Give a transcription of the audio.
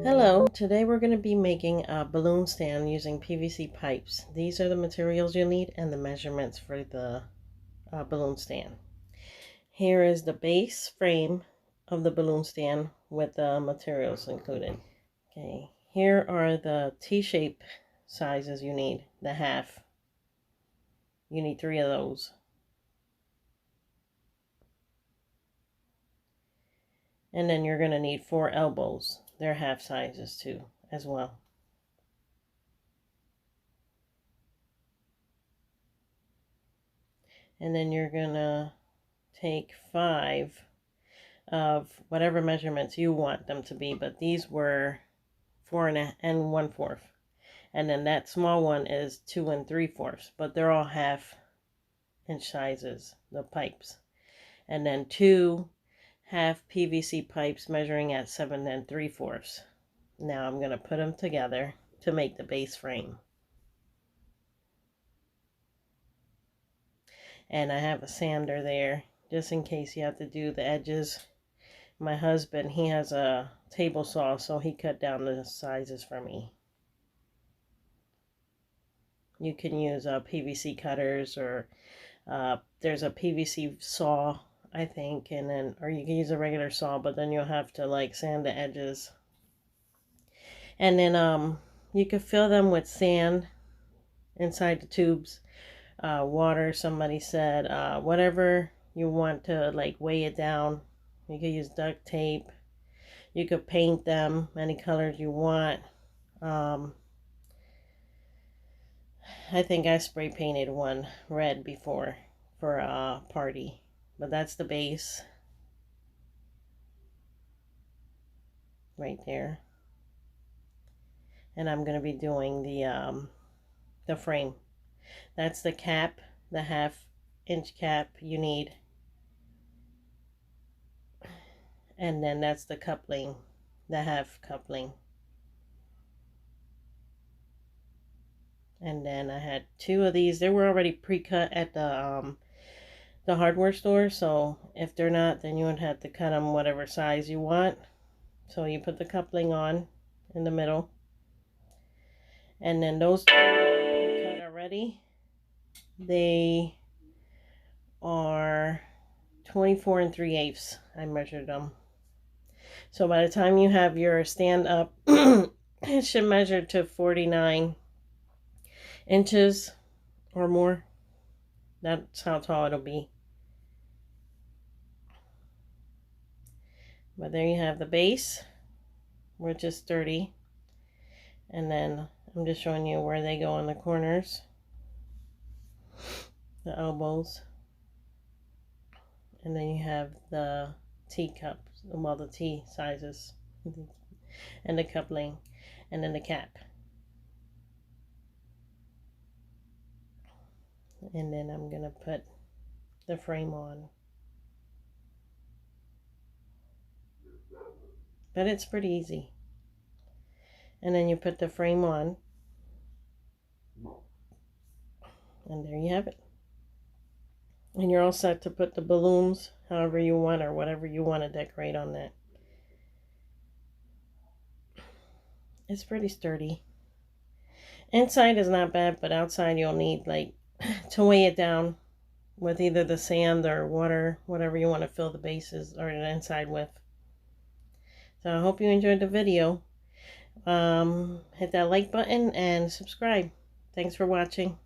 Hello, today we're going to be making a balloon stand using PVC pipes. These are the materials you'll need and the measurements for the balloon stand. Here is the base frame of the balloon stand with the materials included. Okay, here are the T-shape sizes you need, the half. You need 3 of those. And then you're going to need 4 elbows. They're half sizes too, as well. And then you're going to take 5 of whatever measurements you want them to be, but these were 4 1/4, and then that small one is 2 3/4, but they're all 1/2 inch sizes, the pipes, and then 2 half PVC pipes measuring at 7 3/4. Now I'm going to put them together to make the base frame. And I have a sander there just in case you have to do the edges. My husband, he has a table saw, so he cut down the sizes for me. You can use PVC cutters, or there's a PVC saw, I think, and then, or you can use a regular saw, but then you'll have to like sand the edges. And then you could fill them with sand inside the tubes, water, somebody said, whatever you want to like weigh it down. You could use duct tape. You could paint them any colors you want. I think I spray painted one red before for a party. But that's the base. Right there. And I'm going to be doing the frame. That's the cap, the 1/2 inch cap you need. And then that's the coupling, the 1/2 coupling. And then I had 2 of these. They were already pre-cut at the hardware store. So if they're not, then you would have to cut them whatever size you want. So you put the coupling on in the middle. And then those 2 are cut already. They are 24 3/8. I measured them. So by the time you have your stand up, it should measure to 49 inches or more. That's how tall it'll be. But there you have the base, which is 30. And then I'm just showing you where they go in the corners, the elbows. And then you have the teacups, well, the T sizes, and the coupling, and then the cap. And then I'm going to put the frame on. But it's pretty easy. And then you put the frame on. And there you have it. And you're all set to put the balloons however you want, or whatever you want to decorate on that. It's pretty sturdy. Inside is not bad, but outside you'll need like to weigh it down with either the sand or water, whatever you want to fill the bases or the inside with. So I hope you enjoyed the video. Hit that like button and subscribe. Thanks for watching.